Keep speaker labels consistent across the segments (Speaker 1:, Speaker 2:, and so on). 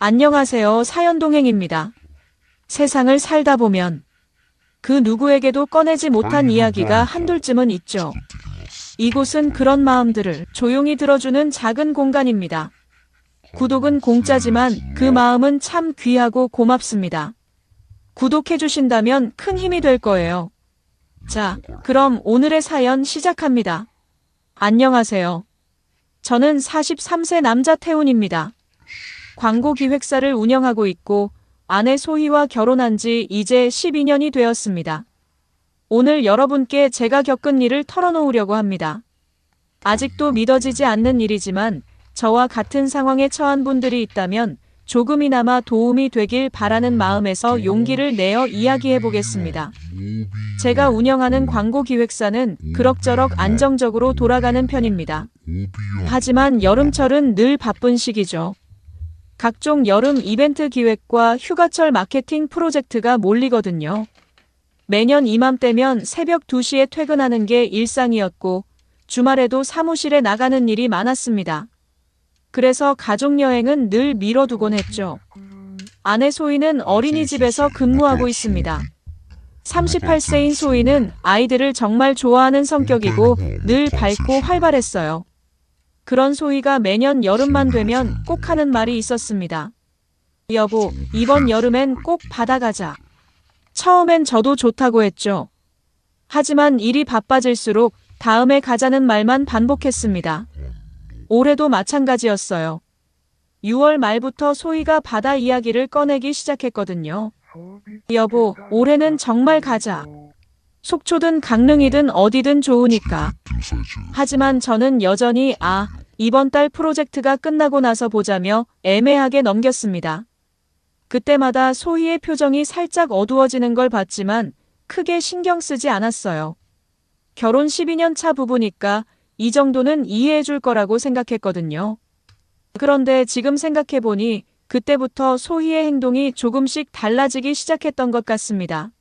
Speaker 1: 안녕하세요. 사연동행입니다. 세상을 살다 보면 그 누구에게도 꺼내지 못한 이야기가 한둘쯤은 있죠. 이곳은 그런 마음들을 조용히 들어주는 작은 공간입니다. 구독은 공짜지만 그 마음은 참 귀하고 고맙습니다. 구독해주신다면 큰 힘이 될 거예요. 자, 그럼 오늘의 사연 시작합니다. 안녕하세요. 저는 43세 남자 태훈입니다. 광고기획사를 운영하고 있고 아내 소희와 결혼한 지 이제 12년이 되었습니다. 오늘 여러분께 제가 겪은 일을 털어놓으려고 합니다. 아직도 믿어지지 않는 일이지만 저와 같은 상황에 처한 분들이 있다면 조금이나마 도움이 되길 바라는 마음에서 용기를 내어 이야기해 보겠습니다. 제가 운영하는 광고기획사는 그럭저럭 안정적으로 돌아가는 편입니다. 하지만 여름철은 늘 바쁜 시기죠. 각종 여름 이벤트 기획과 휴가철 마케팅 프로젝트가 몰리거든요. 매년 이맘때면 새벽 2시에 퇴근하는 게 일상이었고 주말에도 사무실에 나가는 일이 많았습니다. 그래서 가족여행은 늘 미뤄두곤 했죠. 아내 소희는 어린이집에서 근무하고 있습니다. 38세인 소희는 아이들을 정말 좋아하는 성격이고 늘 밝고 활발했어요. 그런 소희가 매년 여름만 되면 꼭 하는 말이 있었습니다. 여보, 이번 여름엔 꼭 바다 가자. 처음엔 저도 좋다고 했죠. 하지만 일이 바빠질수록 다음에 가자는 말만 반복했습니다. 올해도 마찬가지였어요. 6월 말부터 소희가 바다 이야기를 꺼내기 시작했거든요. 여보, 올해는 정말 가자. 속초든 강릉이든 어디든 좋으니까. 하지만 저는 여전히 이번 달 프로젝트가 끝나고 나서 보자며 애매하게 넘겼습니다. 그때마다 소희의 표정이 살짝 어두워지는 걸 봤지만 크게 신경 쓰지 않았어요. 결혼 12년 차 부부니까 이 정도는 이해해 줄 거라고 생각했거든요. 그런데 지금 생각해보니 그때부터 소희의 행동이 조금씩 달라지기 시작했던 것 같습니다.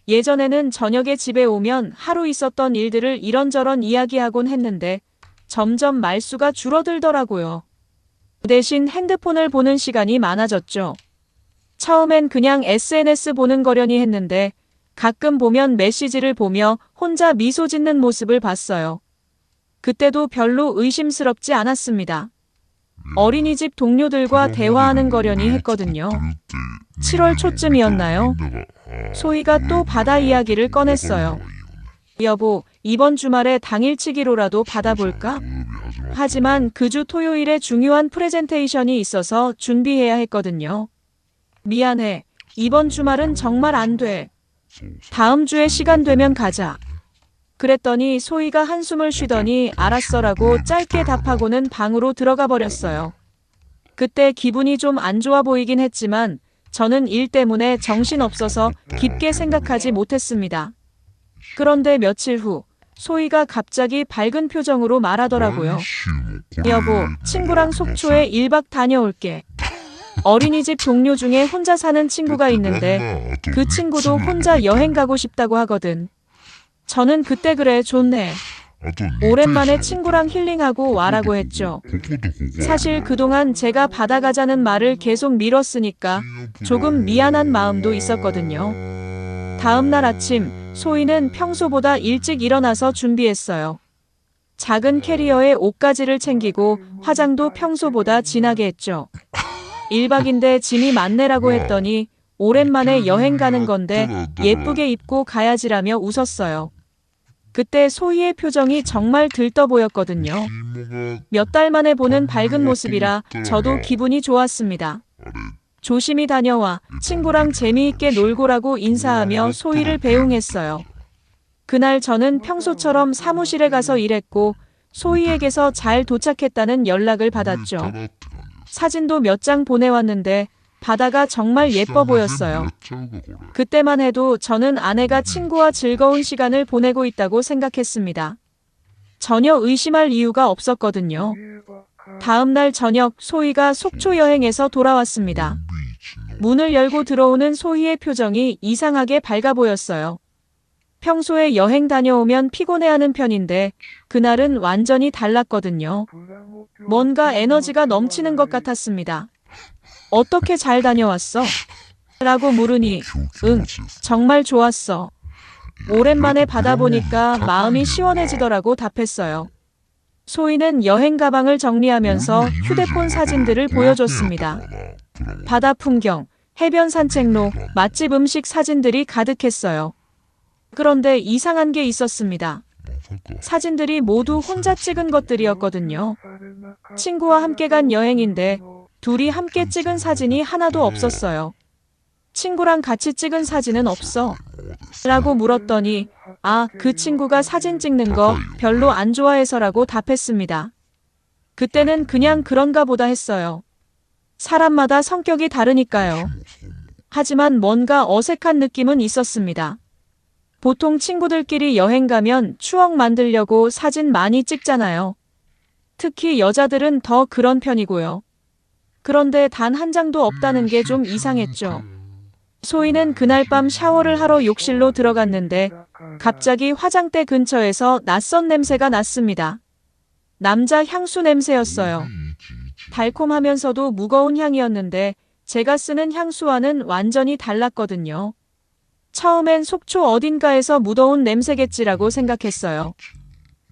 Speaker 1: 예전에는 저녁에 집에 오면 하루 있었던 일들을 이런저런 이야기하곤 했는데 점점 말수가 줄어들더라고요. 대신 핸드폰을 보는 시간이 많아졌죠. 처음엔 그냥 SNS 보는 거려니 했는데 가끔 보면 메시지를 보며 혼자 미소 짓는 모습을 봤어요. 그때도 별로 의심스럽지 않았습니다. 어린이집 동료들과 대화하는 거려니 했거든요. 7월 초쯤이었나요? 소희가 또 바다 이야기를 꺼냈어요. 여보, 이번 주말에 당일치기로라도 받아볼까? 하지만 그 주 토요일에 중요한 프레젠테이션이 있어서 준비해야 했거든요. 미안해. 이번 주말은 정말 안 돼. 다음 주에 시간 되면 가자. 그랬더니 소희가 한숨을 쉬더니 알았어라고 짧게 답하고는 방으로 들어가 버렸어요. 그때 기분이 좀 안 좋아 보이긴 했지만 저는 일 때문에 정신없어서 깊게 생각하지 못했습니다. 그런데 며칠 후 소희가 갑자기 밝은 표정으로 말하더라고요. 여보, 친구랑 속초에 1박 다녀올게. 어린이집 동료 중에 혼자 사는 친구가 있는데 그 친구도 혼자 여행 가고 싶다고 하거든. 저는 그때 그래, 좋네. 오랜만에 친구랑 힐링하고 와라고 했죠. 사실 그동안 제가 바다 가자는 말을 계속 미뤘으니까 조금 미안한 마음도 있었거든요. 다음 날 아침, 소희는 평소보다 일찍 일어나서 준비했어요. 작은 캐리어에 옷가지를 챙기고 화장도 평소보다 진하게 했죠. 1박인데 짐이 많네라고 했더니 오랜만에 여행 가는 건데 예쁘게 입고 가야지라며 웃었어요. 그때 소희의 표정이 정말 들떠 보였거든요. 몇 달 만에 보는 밝은 모습이라 저도 기분이 좋았습니다. 조심히 다녀와, 친구랑 재미있게 놀고라고 인사하며 소희를 배웅했어요. 그날 저는 평소처럼 사무실에 가서 일했고 소희에게서 잘 도착했다는 연락을 받았죠. 사진도 몇 장 보내왔는데 바다가 정말 예뻐 보였어요. 그때만 해도 저는 아내가 친구와 즐거운 시간을 보내고 있다고 생각했습니다. 전혀 의심할 이유가 없었거든요. 다음 날 저녁 소희가 속초 여행에서 돌아왔습니다. 문을 열고 들어오는 소희의 표정이 이상하게 밝아 보였어요. 평소에 여행 다녀오면 피곤해하는 편인데 그날은 완전히 달랐거든요. 뭔가 에너지가 넘치는 것 같았습니다. 어떻게 잘 다녀왔어? 라고 물으니 응, 정말 좋았어. 오랜만에 바다 보니까 마음이 시원해지더라고 답했어요. 소희는 여행 가방을 정리하면서 휴대폰 사진들을 보여줬습니다. 바다 풍경, 해변 산책로, 맛집 음식 사진들이 가득했어요. 그런데 이상한 게 있었습니다. 사진들이 모두 혼자 찍은 것들이었거든요. 친구와 함께 간 여행인데 둘이 함께 찍은 사진이 하나도 없었어요. 친구랑 같이 찍은 사진은 없어? 라고 물었더니 그 친구가 사진 찍는 거 별로 안 좋아해서라고 답했습니다. 그때는 그냥 그런가 보다 했어요. 사람마다 성격이 다르니까요. 하지만 뭔가 어색한 느낌은 있었습니다. 보통 친구들끼리 여행 가면 추억 만들려고 사진 많이 찍잖아요. 특히 여자들은 더 그런 편이고요. 그런데 단 한 장도 없다는 게 좀 이상했죠. 소희는 그날 밤 샤워를 하러 욕실로 들어갔는데 갑자기 화장대 근처에서 낯선 냄새가 났습니다. 남자 향수 냄새였어요. 달콤하면서도 무거운 향이었는데 제가 쓰는 향수와는 완전히 달랐거든요. 처음엔 속초 어딘가에서 묻어온 냄새겠지라고 생각했어요.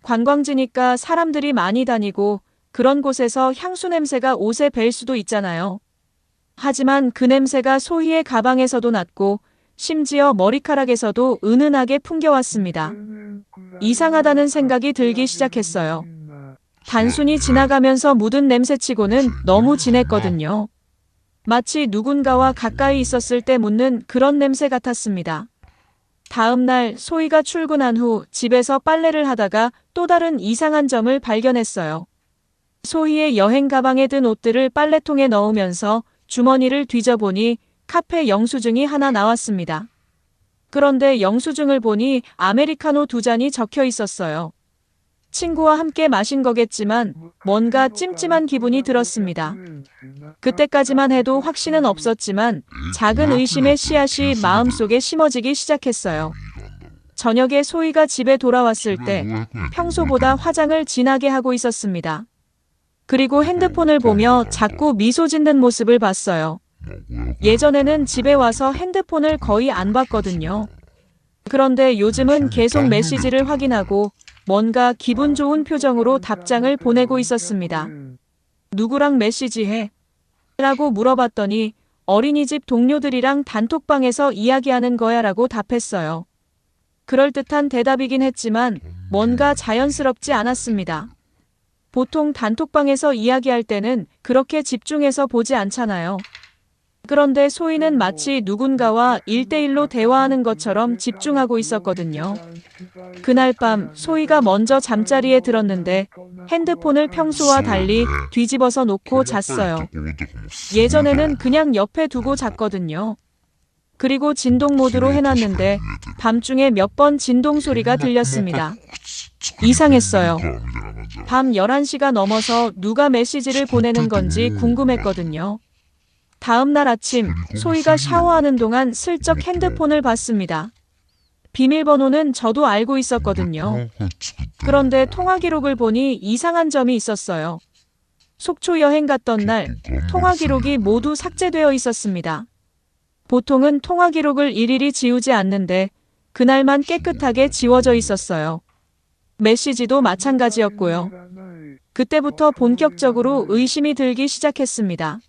Speaker 1: 관광지니까 사람들이 많이 다니고 그런 곳에서 향수 냄새가 옷에 벨 수도 있잖아요. 하지만 그 냄새가 소희의 가방에서도 났고 심지어 머리카락에서도 은은하게 풍겨왔습니다. 이상하다는 생각이 들기 시작했어요. 단순히 지나가면서 묻은 냄새치고는 너무 진했거든요. 마치 누군가와 가까이 있었을 때 묻는 그런 냄새 같았습니다. 다음 날 소희가 출근한 후 집에서 빨래를 하다가 또 다른 이상한 점을 발견했어요. 소희의 여행 가방에 든 옷들을 빨래통에 넣으면서 주머니를 뒤져보니 카페 영수증이 하나 나왔습니다. 그런데 영수증을 보니 아메리카노 2잔이 적혀 있었어요. 친구와 함께 마신 거겠지만 뭔가 찜찜한 기분이 들었습니다. 그때까지만 해도 확신은 없었지만 작은 의심의 씨앗이 마음속에 심어지기 시작했어요. 저녁에 소희가 집에 돌아왔을 때 평소보다 화장을 진하게 하고 있었습니다. 그리고 핸드폰을 보며 자꾸 미소 짓는 모습을 봤어요. 예전에는 집에 와서 핸드폰을 거의 안 봤거든요. 그런데 요즘은 계속 메시지를 확인하고 뭔가 기분 좋은 표정으로 답장을 보내고 있었습니다. 누구랑 메시지해? 라고 물어봤더니 어린이집 동료들이랑 단톡방에서 이야기하는 거야 라고 답했어요. 그럴듯한 대답이긴 했지만 뭔가 자연스럽지 않았습니다. 보통 단톡방에서 이야기할 때는 그렇게 집중해서 보지 않잖아요. 그런데 소희는 마치 누군가와 1대1로 대화하는 것처럼 집중하고 있었거든요. 그날 밤 소희가 먼저 잠자리에 들었는데 핸드폰을 평소와 달리 뒤집어서 놓고 잤어요. 예전에는 그냥 옆에 두고 잤거든요. 그리고 진동 모드로 해놨는데 밤중에 몇 번 진동 소리가 들렸습니다. 이상했어요. 밤 11시가 넘어서 누가 메시지를 보내는 건지 궁금했거든요. 다음 날 아침 소희가 샤워하는 동안 슬쩍 핸드폰을 봤습니다. 비밀번호는 저도 알고 있었거든요. 그런데 통화 기록을 보니 이상한 점이 있었어요. 속초 여행 갔던 날 통화 기록이 모두 삭제되어 있었습니다. 보통은 통화 기록을 일일이 지우지 않는데 그날만 깨끗하게 지워져 있었어요. 메시지도 마찬가지였고요. 그때부터 본격적으로 의심이 들기 시작했습니다.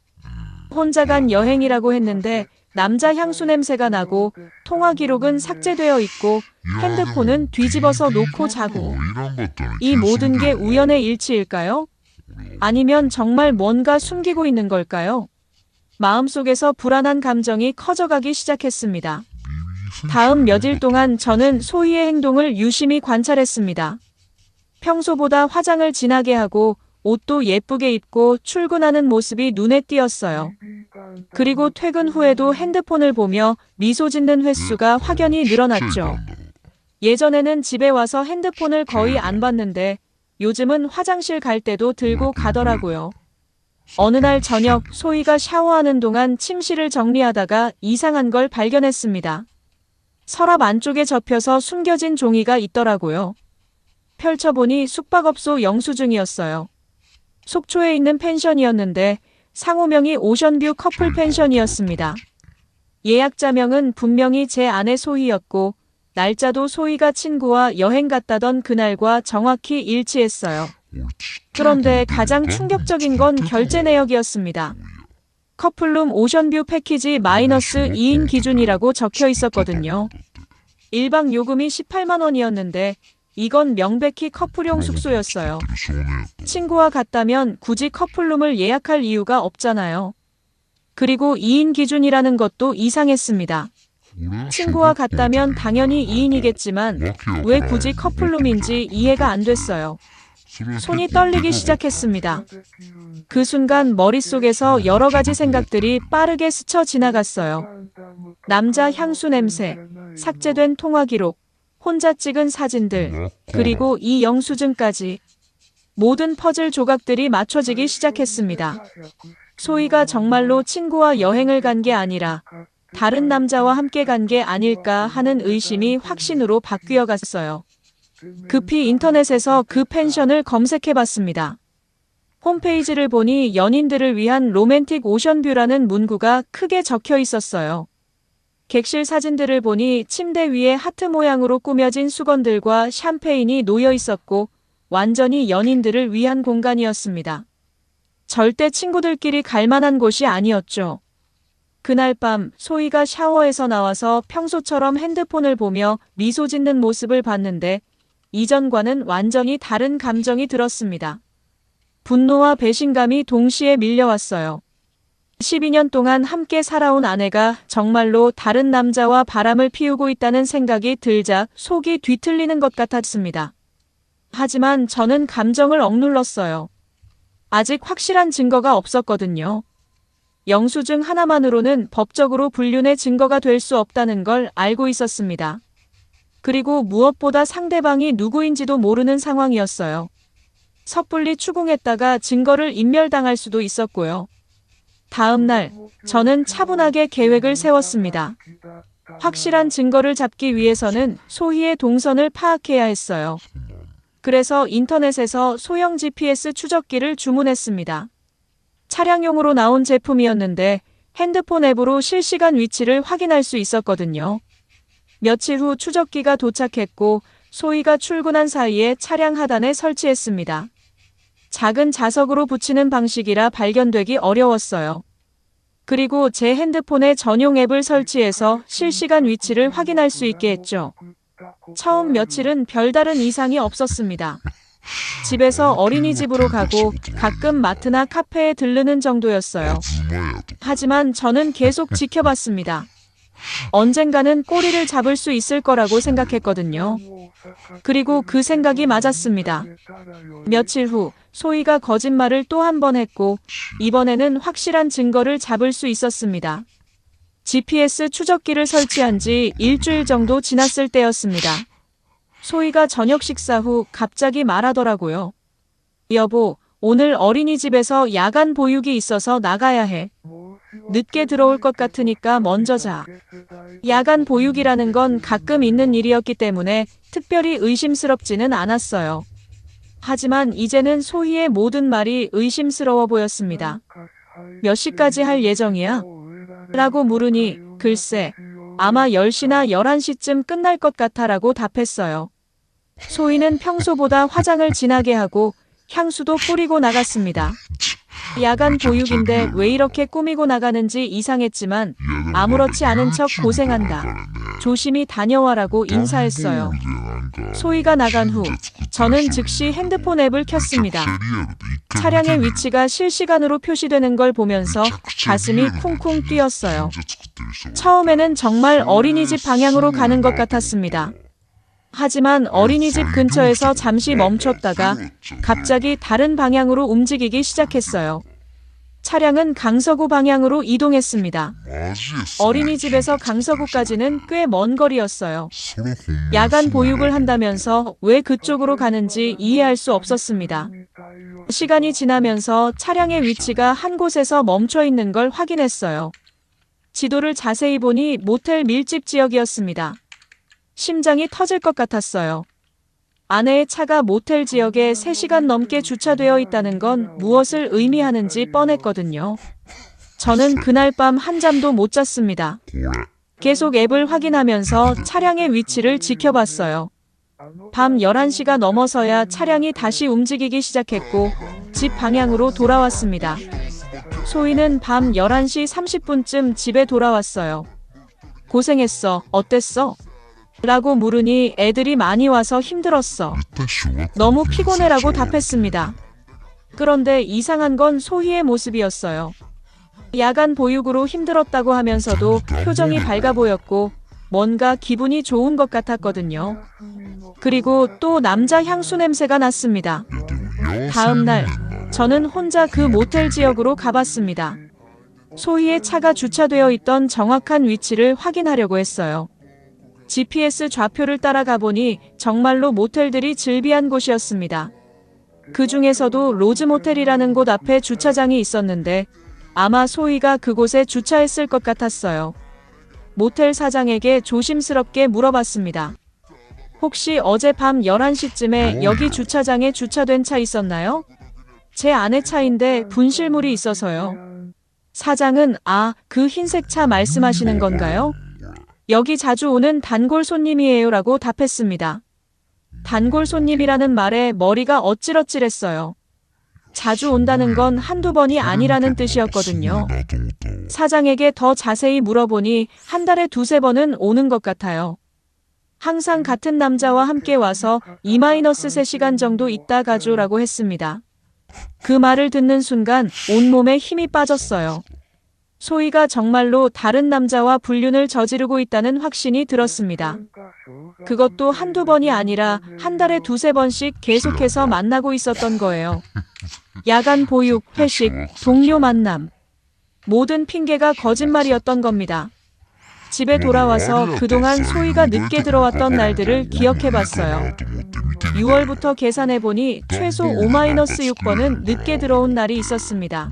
Speaker 1: 혼자 간 여행이라고 했는데 남자 향수 냄새가 나고 통화 기록은 삭제되어 있고 핸드폰은 뒤집어서 놓고 자고 이 모든 게 우연의 일치일까요? 아니면 정말 뭔가 숨기고 있는 걸까요? 마음속에서 불안한 감정이 커져가기 시작했습니다. 다음 몇 일 동안 저는 소희의 행동을 유심히 관찰했습니다. 평소보다 화장을 진하게 하고 옷도 예쁘게 입고 출근하는 모습이 눈에 띄었어요. 그리고 퇴근 후에도 핸드폰을 보며 미소 짓는 횟수가 확연히 늘어났죠. 예전에는 집에 와서 핸드폰을 거의 안 봤는데 요즘은 화장실 갈 때도 들고 가더라고요. 어느 날 저녁 소희가 샤워하는 동안 침실을 정리하다가 이상한 걸 발견했습니다. 서랍 안쪽에 접혀서 숨겨진 종이가 있더라고요. 펼쳐보니 숙박업소 영수증이었어요. 속초에 있는 펜션이었는데 상호명이 오션뷰 커플 펜션이었습니다. 예약자명은 분명히 제 아내 소희였고 날짜도 소희가 친구와 여행 갔다던 그날과 정확히 일치했어요. 그런데 가장 충격적인 건 결제 내역이었습니다. 커플룸 오션뷰 패키지 마이너스 2인 기준이라고 적혀 있었거든요. 1박 요금이 18만 원이었는데 이건 명백히 커플용 숙소였어요. 친구와 갔다면 굳이 커플룸을 예약할 이유가 없잖아요. 그리고 2인 기준이라는 것도 이상했습니다. 친구와 갔다면 당연히 2인이겠지만 왜 굳이 커플룸인지 이해가 안 됐어요. 손이 떨리기 시작했습니다. 그 순간 머릿속에서 여러 가지 생각들이 빠르게 스쳐 지나갔어요. 남자 향수 냄새, 삭제된 통화 기록, 혼자 찍은 사진들, 그리고 이 영수증까지. 모든 퍼즐 조각들이 맞춰지기 시작했습니다. 소희가 정말로 친구와 여행을 간 게 아니라 다른 남자와 함께 간 게 아닐까 하는 의심이 확신으로 바뀌어 갔어요. 급히 인터넷에서 그 펜션을 검색해봤습니다. 홈페이지를 보니 연인들을 위한 로맨틱 오션뷰라는 문구가 크게 적혀 있었어요. 객실 사진들을 보니 침대 위에 하트 모양으로 꾸며진 수건들과 샴페인이 놓여 있었고 완전히 연인들을 위한 공간이었습니다. 절대 친구들끼리 갈 만한 곳이 아니었죠. 그날 밤 소희가 샤워에서 나와서 평소처럼 핸드폰을 보며 미소 짓는 모습을 봤는데 이전과는 완전히 다른 감정이 들었습니다. 분노와 배신감이 동시에 밀려왔어요. 12년 동안 함께 살아온 아내가 정말로 다른 남자와 바람을 피우고 있다는 생각이 들자 속이 뒤틀리는 것 같았습니다. 하지만 저는 감정을 억눌렀어요. 아직 확실한 증거가 없었거든요. 영수증 하나만으로는 법적으로 불륜의 증거가 될 수 없다는 걸 알고 있었습니다. 그리고 무엇보다 상대방이 누구인지도 모르는 상황이었어요. 섣불리 추궁했다가 증거를 인멸당할 수도 있었고요. 다음 날, 저는 차분하게 계획을 세웠습니다. 확실한 증거를 잡기 위해서는 소희의 동선을 파악해야 했어요. 그래서 인터넷에서 소형 GPS 추적기를 주문했습니다. 차량용으로 나온 제품이었는데 핸드폰 앱으로 실시간 위치를 확인할 수 있었거든요. 며칠 후 추적기가 도착했고 소희가 출근한 사이에 차량 하단에 설치했습니다. 작은 자석으로 붙이는 방식이라 발견되기 어려웠어요. 그리고 제 핸드폰에 전용 앱을 설치해서 실시간 위치를 확인할 수 있게 했죠. 처음 며칠은 별다른 이상이 없었습니다. 집에서 어린이집으로 가고 가끔 마트나 카페에 들르는 정도였어요. 하지만 저는 계속 지켜봤습니다. 언젠가는 꼬리를 잡을 수 있을 거라고 생각했거든요. 그리고 그 생각이 맞았습니다. 며칠 후 소희가 거짓말을 또 한 번 했고 이번에는 확실한 증거를 잡을 수 있었습니다. GPS 추적기를 설치한 지 일주일 정도 지났을 때였습니다. 소희가 저녁 식사 후 갑자기 말하더라고요. 여보, 오늘 어린이집에서 야간 보육이 있어서 나가야 해. 늦게 들어올 것 같으니까 먼저 자. 야간 보육이라는 건 가끔 있는 일이었기 때문에 특별히 의심스럽지는 않았어요. 하지만 이제는 소희의 모든 말이 의심스러워 보였습니다. 몇 시까지 할 예정이야? 라고 물으니 글쎄, 아마 10시나 11시쯤 끝날 것 같아 라고 답했어요. 소희는 평소보다 화장을 진하게 하고 향수도 뿌리고 나갔습니다. 야간 보육인데 왜 이렇게 꾸미고 나가는지 이상했지만 아무렇지 않은 척 고생한다. 조심히 다녀와라고 인사했어요. 소희가 나간 후 저는 즉시 핸드폰 앱을 켰습니다. 차량의 위치가 실시간으로 표시되는 걸 보면서 가슴이 쿵쿵 뛰었어요. 처음에는 정말 어린이집 방향으로 가는 것 같았습니다. 하지만 어린이집 근처에서 잠시 멈췄다가 갑자기 다른 방향으로 움직이기 시작했어요. 차량은 강서구 방향으로 이동했습니다. 어린이집에서 강서구까지는 꽤 먼 거리였어요. 야간 보육을 한다면서 왜 그쪽으로 가는지 이해할 수 없었습니다. 시간이 지나면서 차량의 위치가 한 곳에서 멈춰 있는 걸 확인했어요. 지도를 자세히 보니 모텔 밀집 지역이었습니다. 심장이 터질 것 같았어요. 아내의 차가 모텔 지역에 3시간 넘게 주차되어 있다는 건 무엇을 의미하는지 뻔했거든요. 저는 그날 밤 한잠도 못 잤습니다. 계속 앱을 확인하면서 차량의 위치를 지켜봤어요. 밤 11시가 넘어서야 차량이 다시 움직이기 시작했고 집 방향으로 돌아왔습니다. 소희는 밤 11시 30분쯤 집에 돌아왔어요. 고생했어. 어땠어? 라고 물으니 애들이 많이 와서 힘들었어. 너무 피곤해라고 답했습니다. 그런데 이상한 건 소희의 모습이었어요. 야간 보육으로 힘들었다고 하면서도 표정이 밝아 보였고 뭔가 기분이 좋은 것 같았거든요. 그리고 또 남자 향수 냄새가 났습니다. 다음 날 저는 혼자 그 모텔 지역으로 가봤습니다. 소희의 차가 주차되어 있던 정확한 위치를 확인하려고 했어요. GPS 좌표를 따라가 보니 정말로 모텔들이 즐비한 곳이었습니다. 그 중에서도 로즈 모텔이라는 곳 앞에 주차장이 있었는데 아마 소희가 그곳에 주차했을 것 같았어요. 모텔 사장에게 조심스럽게 물어봤습니다. 혹시 어젯밤 11시쯤에 여기 주차장에 주차된 차 있었나요? 제 아내 차인데 분실물이 있어서요. 사장은 그 흰색 차 말씀하시는 건가요? 여기 자주 오는 단골 손님이에요 라고 답했습니다. 단골 손님이라는 말에 머리가 어찔어찔했어요. 자주 온다는 건 한두 번이 아니라는 뜻이었거든요. 사장에게 더 자세히 물어보니 한 달에 2~3번은 오는 것 같아요. 항상 같은 남자와 함께 와서 2-3시간 정도 있다 가죠 라고 했습니다. 그 말을 듣는 순간 온몸에 힘이 빠졌어요. 소희가 정말로 다른 남자와 불륜을 저지르고 있다는 확신이 들었습니다. 그것도 한두 번이 아니라 한 달에 2~3번씩 계속해서 만나고 있었던 거예요. 야간 보육, 회식, 동료 만남. 모든 핑계가 거짓말이었던 겁니다. 집에 돌아와서 그동안 소희가 늦게 들어왔던 날들을 기억해봤어요. 6월부터 계산해보니 최소 5-6번은 늦게 들어온 날이 있었습니다.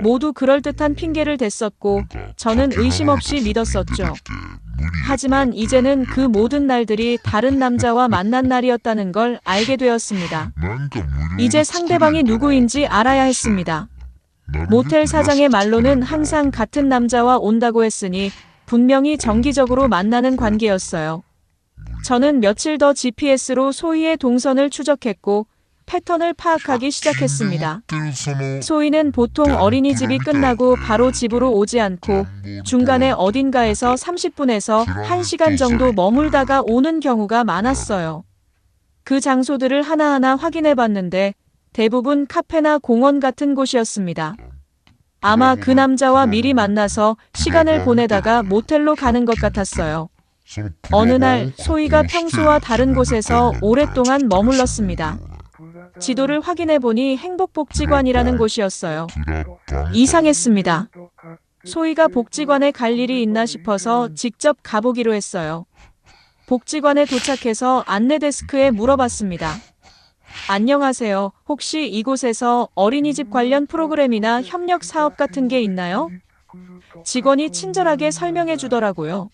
Speaker 1: 모두 그럴듯한 핑계를 댔었고 저는 의심 없이 믿었었죠. 하지만 이제는 그 모든 날들이 다른 남자와 만난 날이었다는 걸 알게 되었습니다. 이제 상대방이 누구인지 알아야 했습니다. 모텔 사장의 말로는 항상 같은 남자와 온다고 했으니 분명히 정기적으로 만나는 관계였어요. 저는 며칠 더 GPS로 소희의 동선을 추적했고 패턴을 파악하기 시작했습니다. 소희는 보통 어린이집이 끝나고 바로 집으로 오지 않고 중간에 어딘가에서 30분에서 1시간 정도 머물다가 오는 경우가 많았어요. 그 장소들을 하나하나 확인해 봤는데 대부분 카페나 공원 같은 곳이었습니다. 아마 그 남자와 미리 만나서 시간을 보내다가 모텔로 가는 것 같았어요. 어느 날 소희가 평소와 다른 곳에서 오랫동안 머물렀습니다. 지도를 확인해 보니 행복복지관이라는 곳이었어요. 이상했습니다. 소희가 복지관에 갈 일이 있나 싶어서 직접 가보기로 했어요. 복지관에 도착해서 안내 데스크에 물어봤습니다. 안녕하세요. 혹시 이곳에서 어린이집 관련 프로그램이나 협력 사업 같은 게 있나요? 직원이 친절하게 설명해 주더라고요.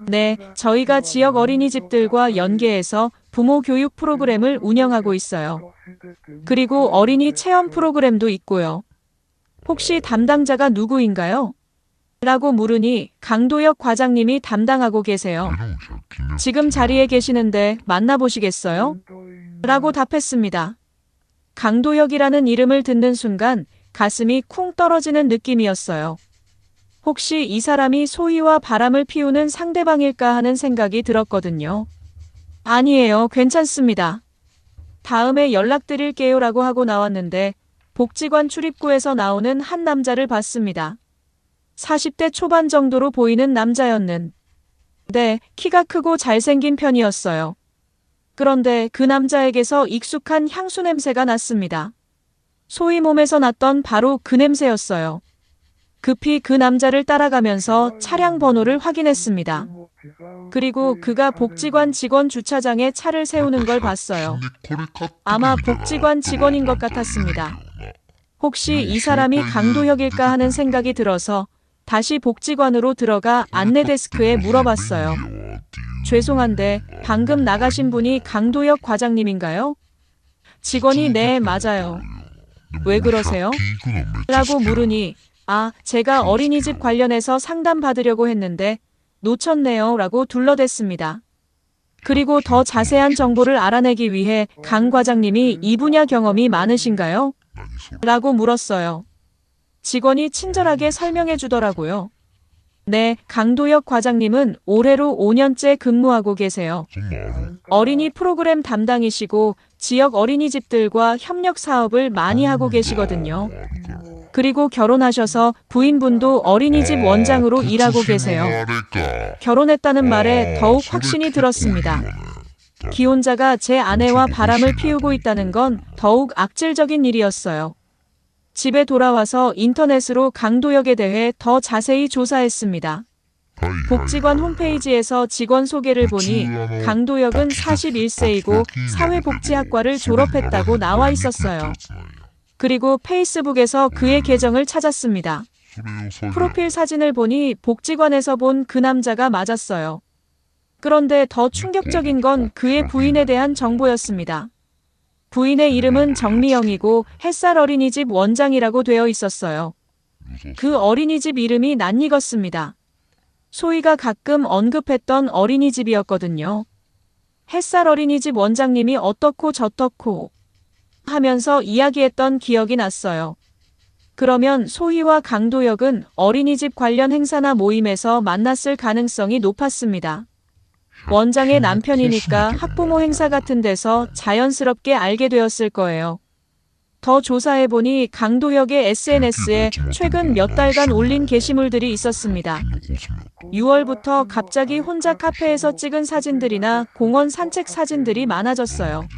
Speaker 1: 네, 저희가 지역 어린이집들과 연계해서 부모 교육 프로그램을 운영하고 있어요. 그리고 어린이 체험 프로그램도 있고요. 혹시 담당자가 누구인가요? 라고 물으니 강도혁 과장님이 담당하고 계세요. 지금 자리에 계시는데 만나보시겠어요? 라고 답했습니다. 강도혁이라는 이름을 듣는 순간 가슴이 쿵 떨어지는 느낌이었어요. 혹시 이 사람이 소희와 바람을 피우는 상대방일까 하는 생각이 들었거든요. 아니에요. 괜찮습니다. 다음에 연락드릴게요 라고 하고 나왔는데 복지관 출입구에서 나오는 한 남자를 봤습니다. 40대 초반 정도로 보이는 남자였는. 네, 키가 크고 잘생긴 편이었어요. 그런데 그 남자에게서 익숙한 향수 냄새가 났습니다. 소희 몸에서 났던 바로 그 냄새였어요. 급히 그 남자를 따라가면서 차량 번호를 확인했습니다. 그리고 그가 복지관 직원 주차장에 차를 세우는 걸 봤어요. 아마 복지관 직원인 것 같았습니다. 혹시 이 사람이 강도혁일까 하는 생각이 들어서 다시 복지관으로 들어가 안내 데스크에 물어봤어요. 죄송한데 방금 나가신 분이 강도혁 과장님인가요? 직원이 네, 맞아요. 왜 그러세요? 라고 물으니 제가 어린이집 관련해서 상담 받으려고 했는데 놓쳤네요 라고 둘러댔습니다. 그리고 더 자세한 정보를 알아내기 위해 강 과장님이 이 분야 경험이 많으신가요? 라고 물었어요. 직원이 친절하게 설명해 주더라고요. 네, 강도혁 과장님은 올해로 5년째 근무하고 계세요. 어린이 프로그램 담당이시고 지역 어린이집들과 협력 사업을 많이 하고 계시거든요. 그리고 결혼하셔서 부인분도 어린이집 원장으로 일하고 계세요. 결혼했다는 말에 더욱 확신이 들었습니다. 기혼자가 제 아내와 바람을 피우고 있다는 건 더욱 악질적인 일이었어요. 집에 돌아와서 인터넷으로 강도혁에 대해 더 자세히 조사했습니다. 복지관 홈페이지에서 직원 소개를 보니 강도혁은 41세이고 사회복지학과를 졸업했다고 나와 있었어요. 그리고 페이스북에서 그의 계정을 찾았습니다. 프로필 사진을 보니 복지관에서 본 그 남자가 맞았어요. 그런데 더 충격적인 건 그의 부인에 대한 정보였습니다. 부인의 이름은 정미영이고 햇살 어린이집 원장이라고 되어 있었어요. 그 어린이집 이름이 낯익었습니다. 소희가 가끔 언급했던 어린이집이었거든요. 햇살 어린이집 원장님이 어떻고 저떻고 하면서 이야기했던 기억이 났어요. 그러면 소희와 강도혁은 어린이집 관련 행사나 모임에서 만났을 가능성이 높았습니다. 원장의 남편이니까 학부모 행사 같은 데서 자연스럽게 알게 되었을 거예요. 더 조사해보니 강도혁의 SNS에 최근 몇 달간 올린 게시물들이 있었습니다. 6월부터 갑자기 혼자 카페에서 찍은 사진들이나 공원 산책 사진들이 많아졌어요.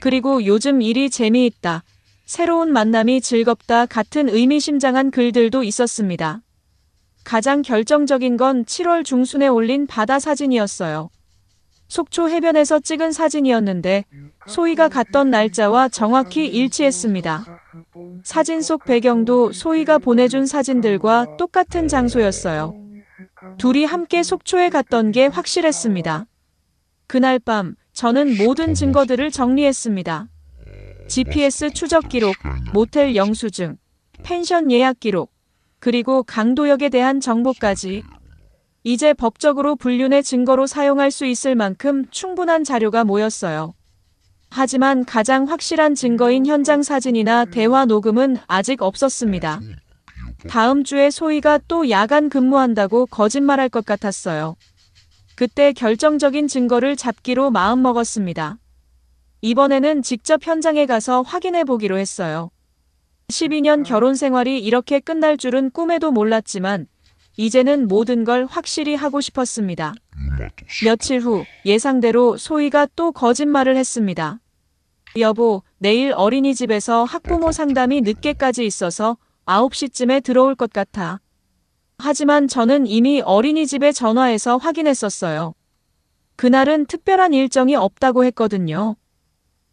Speaker 1: 그리고 요즘 일이 재미있다, 새로운 만남이 즐겁다 같은 의미심장한 글들도 있었습니다. 가장 결정적인 건 7월 중순에 올린 바다 사진이었어요. 속초 해변에서 찍은 사진이었는데 소희가 갔던 날짜와 정확히 일치했습니다. 사진 속 배경도 소희가 보내준 사진들과 똑같은 장소였어요. 둘이 함께 속초에 갔던 게 확실했습니다. 그날 밤 저는 모든 증거들을 정리했습니다. GPS 추적 기록, 모텔 영수증, 펜션 예약 기록, 그리고 강도혁에 대한 정보까지. 이제 법적으로 불륜의 증거로 사용할 수 있을 만큼 충분한 자료가 모였어요. 하지만 가장 확실한 증거인 현장 사진이나 대화 녹음은 아직 없었습니다. 다음 주에 소희가 또 야간 근무한다고 거짓말할 것 같았어요. 그때 결정적인 증거를 잡기로 마음먹었습니다. 이번에는 직접 현장에 가서 확인해 보기로 했어요. 12년 결혼 생활이 이렇게 끝날 줄은 꿈에도 몰랐지만 이제는 모든 걸 확실히 하고 싶었습니다. 며칠 후 예상대로 소희가 또 거짓말을 했습니다. 여보, 내일 어린이집에서 학부모 상담이 늦게까지 있어서 9시쯤에 들어올 것 같아. 하지만 저는 이미 어린이집에 전화해서 확인했었어요. 그날은 특별한 일정이 없다고 했거든요.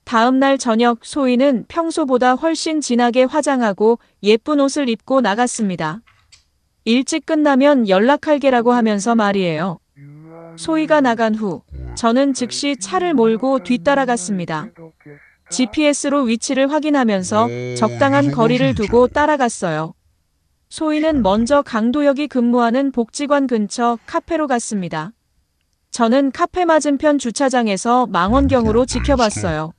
Speaker 1: 다음 날 저녁 소희는 평소보다 훨씬 진하게 화장하고 예쁜 옷을 입고 나갔습니다. 일찍 끝나면 연락할게라고 하면서 말이에요. 소희가 나간 후 저는 즉시 차를 몰고 뒤따라갔습니다. GPS로 위치를 확인하면서 적당한 거리를 두고 따라갔어요. 소희는 먼저 강도혁이 근무하는 복지관 근처 카페로 갔습니다. 저는 카페 맞은편 주차장에서 망원경으로 지켜봤어요.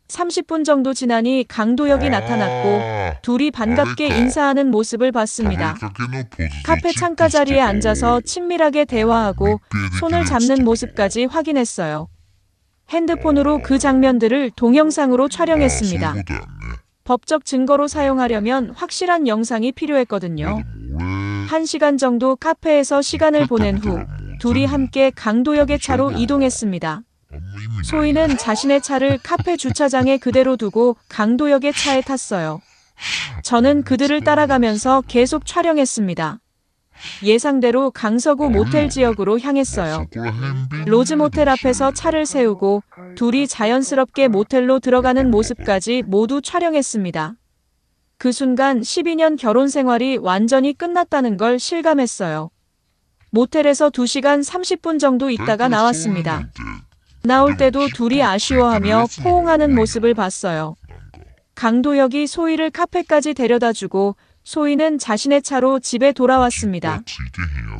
Speaker 1: 30분 정도 지나니 강도혁이 나타났고 둘이 반갑게 인사하는 모습을 봤습니다. 카페 창가 자리에 앉아서 친밀하게 대화하고 손을 잡는 모습까지 확인했어요. 핸드폰으로 그 장면들을 동영상으로 촬영했습니다. 법적 증거로 사용하려면 확실한 영상이 필요했거든요. 1시간 정도 카페에서 시간을 보낸 후 둘이 함께 강도혁의 차로 이동했습니다. 소희는 자신의 차를 카페 주차장에 그대로 두고 강도혁의 차에 탔어요. 저는 그들을 따라가면서 계속 촬영했습니다. 예상대로 강서구 모텔 지역으로 향했어요. 로즈 모텔 앞에서 차를 세우고 둘이 자연스럽게 모텔로 들어가는 모습까지 모두 촬영했습니다. 그 순간 12년 결혼 생활이 완전히 끝났다는 걸 실감했어요. 모텔에서 2시간 30분 정도 있다가 나왔습니다. 나올 때도 둘이 아쉬워하며 포옹하는 모습을 봤어요. 강도혁이 소희를 카페까지 데려다주고 소희는 자신의 차로 집에 돌아왔습니다.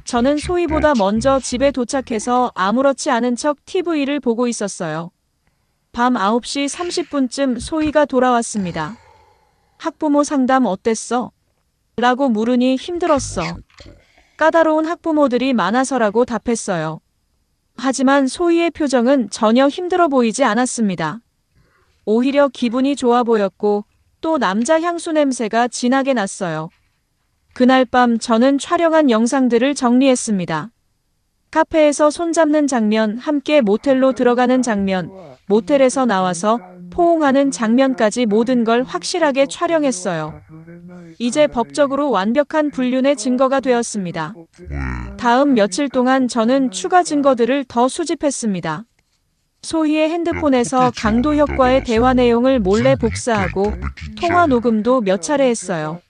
Speaker 1: 저는 소희보다 먼저 집에 도착해서 아무렇지 않은 척 TV를 보고 있었어요. 밤 9시 30분쯤 소희가 돌아왔습니다. 학부모 상담 어땠어? 라고 물으니 힘들었어. 까다로운 학부모들이 많아서라고 답했어요. 하지만 소희의 표정은 전혀 힘들어 보이지 않았습니다. 오히려 기분이 좋아 보였고 또 남자 향수 냄새가 진하게 났어요. 그날 밤 저는 촬영한 영상들을 정리했습니다. 카페에서 손잡는 장면, 함께 모텔로 들어가는 장면, 모텔에서 나와서 포옹하는 장면까지 모든 걸 확실하게 촬영했어요. 이제 법적으로 완벽한 불륜의 증거가 되었습니다. 다음 며칠 동안 저는 추가 증거들을 더 수집했습니다. 소희의 핸드폰에서 강도혁과의 대화 내용을 몰래 복사하고 통화 녹음도 몇 차례 했어요.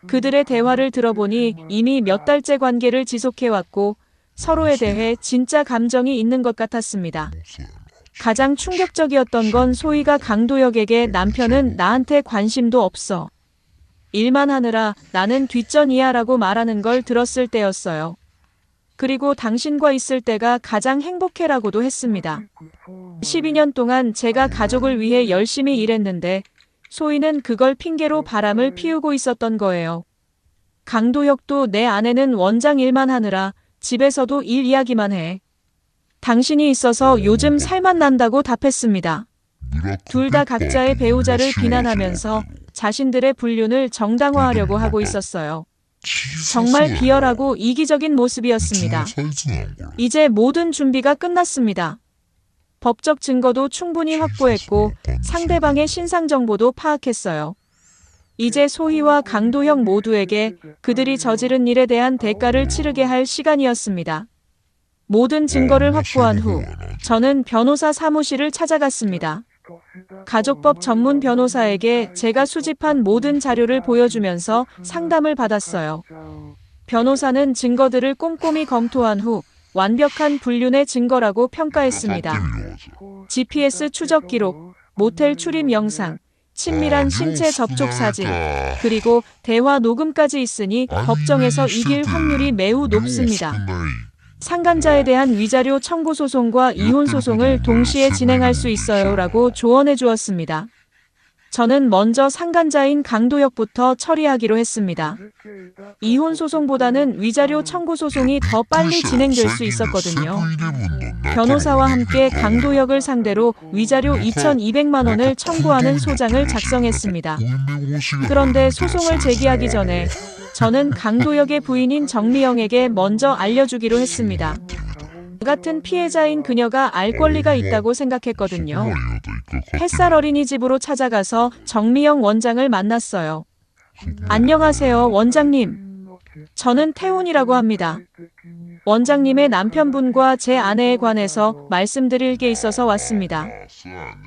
Speaker 1: 그들의 대화를 들어보니 이미 몇 달째 관계를 지속해왔고 서로에 대해 진짜 감정이 있는 것 같았습니다. 가장 충격적이었던 건 소희가 강도혁에게 남편은 나한테 관심도 없어. 일만 하느라 나는 뒷전이야 라고 말하는 걸 들었을 때였어요. 그리고 당신과 있을 때가 가장 행복해라고도 했습니다. 12년 동안 제가 가족을 위해 열심히 일했는데 소희는 그걸 핑계로 바람을 피우고 있었던 거예요. 강도혁도 내 아내는 원장 일만 하느라 집에서도 일 이야기만 해. 당신이 있어서 요즘 살만 난다고 답했습니다. 둘 다 각자의 배우자를 비난하면서 자신들의 불륜을 정당화하려고 하고 있었어요. 정말 비열하고 이기적인 모습이었습니다. 이제 모든 준비가 끝났습니다. 법적 증거도 충분히 확보했고 상대방의 신상 정보도 파악했어요. 이제 소희와 강도혁 모두에게 그들이 저지른 일에 대한 대가를 치르게 할 시간이었습니다. 모든 증거를 확보한 후 저는 변호사 사무실을 찾아갔습니다. 가족법 전문 변호사에게 제가 수집한 모든 자료를 보여주면서 상담을 받았어요. 변호사는 증거들을 꼼꼼히 검토한 후 완벽한 불륜의 증거라고 평가했습니다. GPS 추적 기록, 모텔 출입 영상, 친밀한 신체 접촉 사진, 그리고 대화 녹음까지 있으니 법정에서 이길 확률이 매우 높습니다. 상간자에 대한 위자료 청구 소송과 이혼 소송을 동시에 진행할 수 있어요 라고 조언해 주었습니다. 저는 먼저 상간자인 강도혁부터 처리하기로 했습니다. 이혼 소송보다는 위자료 청구 소송이 더 빨리 진행될 수 있었거든요. 변호사와 함께 강도혁을 상대로 위자료 2,200만 원을 청구하는 소장을 작성했습니다. 그런데 소송을 제기하기 전에 저는 강도혁의 부인인 정미영에게 먼저 알려주기로 했습니다. 같은 피해자인 그녀가 알 권리가 있다고 생각했거든요. 햇살 어린이집으로 찾아가서 정미영 원장을 만났어요. 안녕하세요, 원장님. 저는 태훈이라고 합니다. 원장님의 남편분과 제 아내에 관해서 말씀드릴 게 있어서 왔습니다.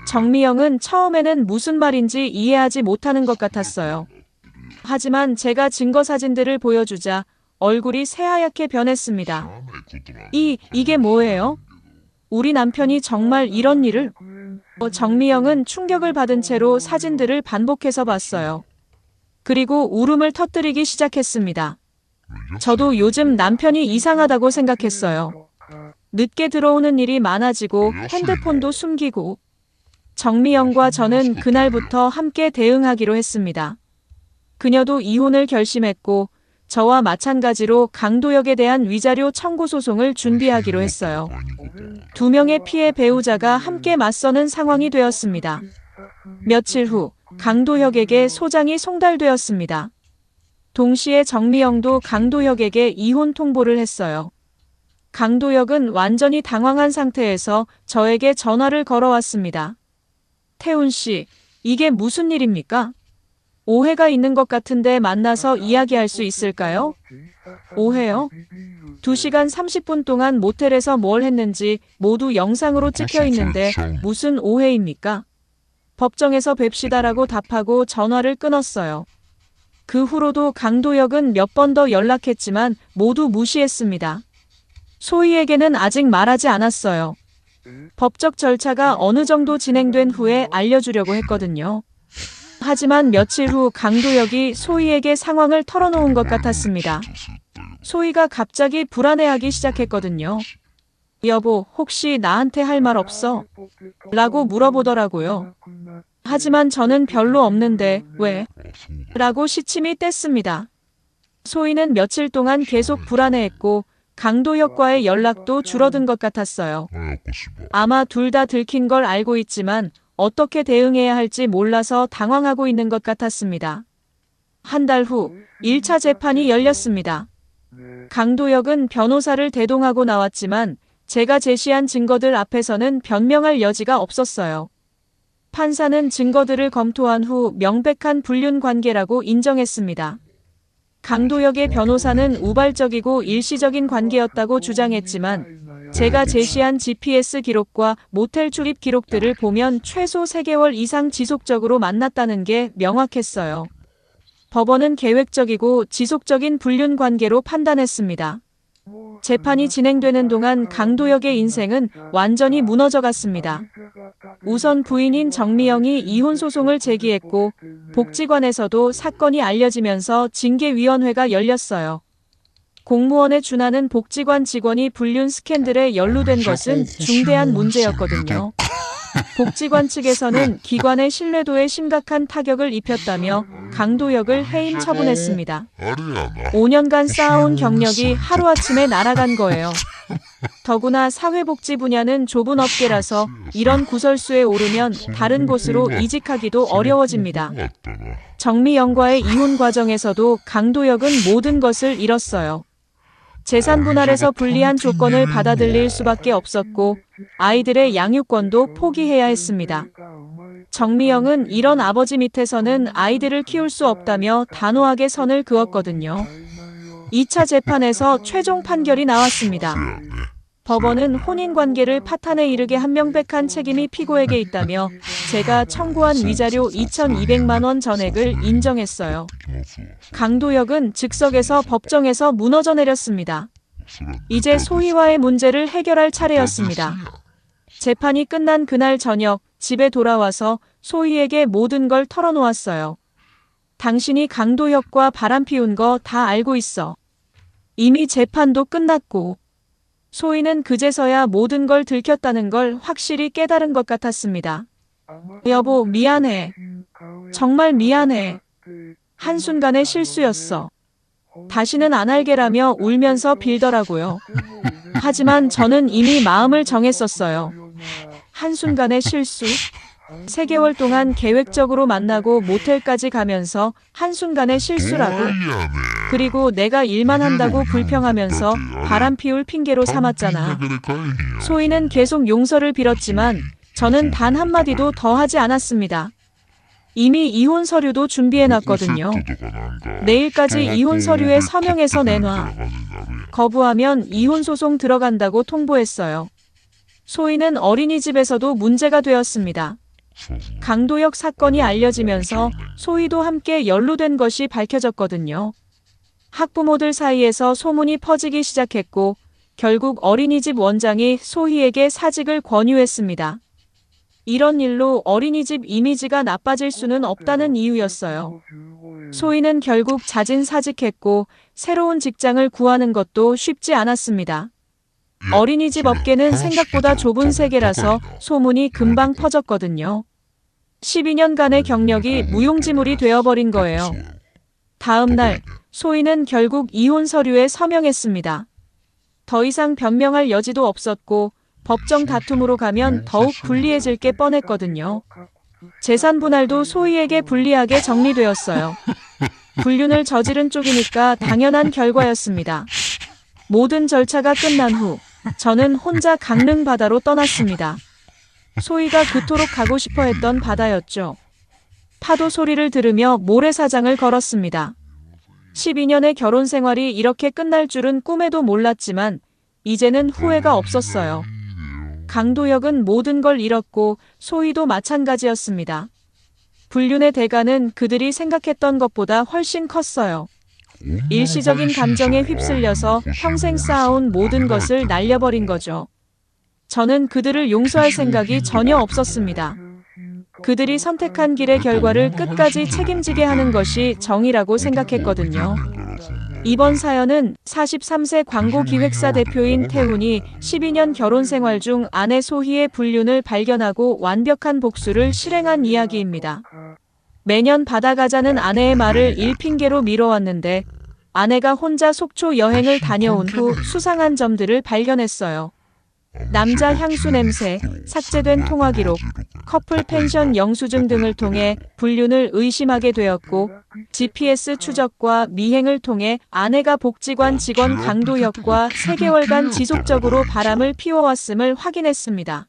Speaker 1: 정미영은 처음에는 무슨 말인지 이해하지 못하는 것 같았어요. 하지만 제가 증거 사진들을 보여주자 얼굴이 새하얗게 변했습니다. 이게 뭐예요? 우리 남편이 정말 이런 일을? 정미영은 충격을 받은 채로 사진들을 반복해서 봤어요. 그리고 울음을 터뜨리기 시작했습니다. 저도 요즘 남편이 이상하다고 생각했어요. 늦게 들어오는 일이 많아지고 핸드폰도 숨기고. 정미영과 저는 그날부터 함께 대응하기로 했습니다. 그녀도 이혼을 결심했고 저와 마찬가지로 강도혁에 대한 위자료 청구 소송을 준비하기로 했어요. 두 명의 피해 배우자가 함께 맞서는 상황이 되었습니다. 며칠 후 강도혁에게 소장이 송달되었습니다. 동시에 정미영도 강도혁에게 이혼 통보를 했어요. 강도혁은 완전히 당황한 상태에서 저에게 전화를 걸어왔습니다. 태훈 씨, 이게 무슨 일입니까? 오해가 있는 것 같은데 만나서 이야기할 수 있을까요? 오해요? 2시간 30분 동안 모텔에서 뭘 했는지 모두 영상으로 찍혀 있는데 무슨 오해입니까? 법정에서 뵙시다라고 답하고 전화를 끊었어요. 그 후로도 강도혁은 몇 번 더 연락했지만 모두 무시했습니다. 소희에게는 아직 말하지 않았어요. 법적 절차가 어느 정도 진행된 후에 알려주려고 했거든요. 하지만 며칠 후 강도혁이 소희에게 상황을 털어놓은 것 같았습니다. 소희가 갑자기 불안해하기 시작했거든요. 여보, 혹시 나한테 할 말 없어? 라고 물어보더라고요. 하지만 저는 별로 없는데 왜? 라고 시침이 뗐습니다. 소희는 며칠 동안 계속 불안해했고 강도혁과의 연락도 줄어든 것 같았어요. 아마 둘 다 들킨 걸 알고 있지만 어떻게 대응해야 할지 몰라서 당황하고 있는 것 같았습니다. 한 달 후 1차 재판이 열렸습니다. 강도혁은 변호사를 대동하고 나왔지만 제가 제시한 증거들 앞에서는 변명할 여지가 없었어요. 판사는 증거들을 검토한 후 명백한 불륜 관계라고 인정했습니다. 강도혁의 변호사는 우발적이고 일시적인 관계였다고 주장했지만 제가 제시한 GPS 기록과 모텔 출입 기록들을 보면 최소 3개월 이상 지속적으로 만났다는 게 명확했어요. 법원은 계획적이고 지속적인 불륜 관계로 판단했습니다. 재판이 진행되는 동안 강도혁의 인생은 완전히 무너져 갔습니다. 우선 부인인 정미영이 이혼 소송을 제기했고 복지관에서도 사건이 알려지면서 징계위원회가 열렸어요. 공무원에 준하는 복지관 직원이 불륜 스캔들에 연루된 것은 중대한 문제였거든요. 복지관 측에서는 기관의 신뢰도에 심각한 타격을 입혔다며 강도혁을 해임 처분했습니다. 5년간 쌓아온 경력이 하루아침에 날아간 거예요. 더구나 사회복지 분야는 좁은 업계라서 이런 구설수에 오르면 다른 곳으로 이직하기도 어려워집니다. 정미영과의 이혼 과정에서도 강도혁은 모든 것을 잃었어요. 재산 분할에서 불리한 조건을 받아들일 수밖에 없었고 아이들의 양육권도 포기해야 했습니다. 정미영은 이런 아버지 밑에서는 아이들을 키울 수 없다며 단호하게 선을 그었거든요. 2차 재판에서 최종 판결이 나왔습니다. 법원은 혼인관계를 파탄에 이르게 한 명백한 책임이 피고에게 있다며 제가 청구한 위자료 2,200만 원 전액을 인정했어요. 강도혁은 즉석에서 법정에서 무너져 내렸습니다. 이제 소희와의 문제를 해결할 차례였습니다. 재판이 끝난 그날 저녁 집에 돌아와서 소희에게 모든 걸 털어놓았어요. 당신이 강도혁과 바람 피운 거 다 알고 있어. 이미 재판도 끝났고. 소희는 그제서야 모든 걸 들켰다는 걸 확실히 깨달은 것 같았습니다. 여보, 미안해. 정말 미안해. 한순간의 실수였어. 다시는 안 할게라며 울면서 빌더라고요. 하지만 저는 이미 마음을 정했었어요. 한순간의 실수? 3개월 동안 계획적으로 만나고 모텔까지 가면서 한순간의 실수라고? 그리고 내가 일만 한다고 불평하면서 바람 피울 핑계로 삼았잖아. 소희는 계속 용서를 빌었지만 저는 단 한마디도 더 하지 않았습니다. 이미 이혼 서류도 준비해놨거든요. 내일까지 이혼 서류에 서명해서 내놔. 거부하면 이혼 소송 들어간다고 통보했어요. 소희는 어린이집에서도 문제가 되었습니다. 강도혁 사건이 알려지면서 소희도 함께 연루된 것이 밝혀졌거든요. 학부모들 사이에서 소문이 퍼지기 시작했고 결국 어린이집 원장이 소희에게 사직을 권유했습니다. 이런 일로 어린이집 이미지가 나빠질 수는 없다는 이유였어요. 소희는 결국 자진 사직했고 새로운 직장을 구하는 것도 쉽지 않았습니다. 어린이집 업계는 생각보다 좁은 세계라서 소문이 금방 퍼졌거든요. 12년간의 경력이 무용지물이 되어버린 거예요. 다음 날 소희는 결국 이혼 서류에 서명했습니다. 더 이상 변명할 여지도 없었고 법정 다툼으로 가면 더욱 불리해질 게 뻔했거든요. 재산 분할도 소희에게 불리하게 정리되었어요. 불륜을 저지른 쪽이니까 당연한 결과였습니다. 모든 절차가 끝난 후 저는 혼자 강릉 바다로 떠났습니다. 소희가 그토록 가고 싶어 했던 바다였죠. 파도 소리를 들으며 모래사장을 걸었습니다. 12년의 결혼 생활이 이렇게 끝날 줄은 꿈에도 몰랐지만 이제는 후회가 없었어요. 강도혁은 모든 걸 잃었고 소희도 마찬가지였습니다. 불륜의 대가는 그들이 생각했던 것보다 훨씬 컸어요. 일시적인 감정에 휩쓸려서 평생 쌓아온 모든 것을 날려버린 거죠. 저는 그들을 용서할 생각이 전혀 없었습니다. 그들이 선택한 길의 결과를 끝까지 책임지게 하는 것이 정의라고 생각했거든요. 이번 사연은 43세 광고기획사 대표인 태훈이 12년 결혼 생활 중 아내 소희의 불륜을 발견하고 완벽한 복수를 실행한 이야기입니다. 매년 바다가자는 아내의 말을 일핑계로 미뤄왔는데 아내가 혼자 속초 여행을 다녀온 후 수상한 점들을 발견했어요. 남자 향수 냄새, 삭제된 통화 기록, 커플 펜션 영수증 등을 통해 불륜을 의심하게 되었고 GPS 추적과 미행을 통해 아내가 복지관 직원 강도혁과 3개월간 지속적으로 바람을 피워왔음을 확인했습니다.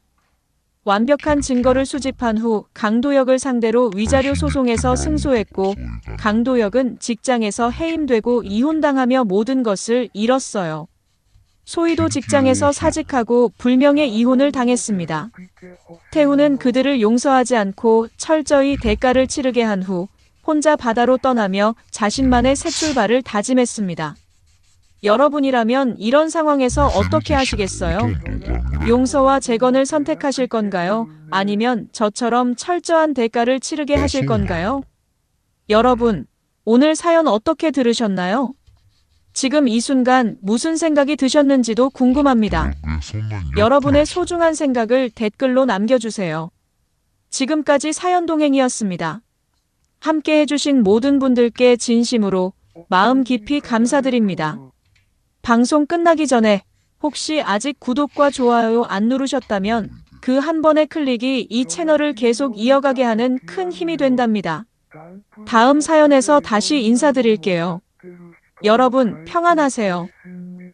Speaker 1: 완벽한 증거를 수집한 후 강도혁을 상대로 위자료 소송에서 승소했고 강도혁은 직장에서 해임되고 이혼당하며 모든 것을 잃었어요. 소희도 직장에서 사직하고 불명예 이혼을 당했습니다. 태훈은 그들을 용서하지 않고 철저히 대가를 치르게 한 후 혼자 바다로 떠나며 자신만의 새 출발을 다짐했습니다. 여러분이라면 이런 상황에서 어떻게 하시겠어요? 용서와 재건을 선택하실 건가요? 아니면 저처럼 철저한 대가를 치르게 하실 건가요? 여러분, 오늘 사연 어떻게 들으셨나요? 지금 이 순간 무슨 생각이 드셨는지도 궁금합니다. 여러분의 소중한 생각을 댓글로 남겨주세요. 지금까지 사연동행이었습니다. 함께 해주신 모든 분들께 진심으로 마음 깊이 감사드립니다. 방송 끝나기 전에 혹시 아직 구독과 좋아요 안 누르셨다면 그 한 번의 클릭이 이 채널을 계속 이어가게 하는 큰 힘이 된답니다. 다음 사연에서 다시 인사드릴게요. 여러분 평안하세요.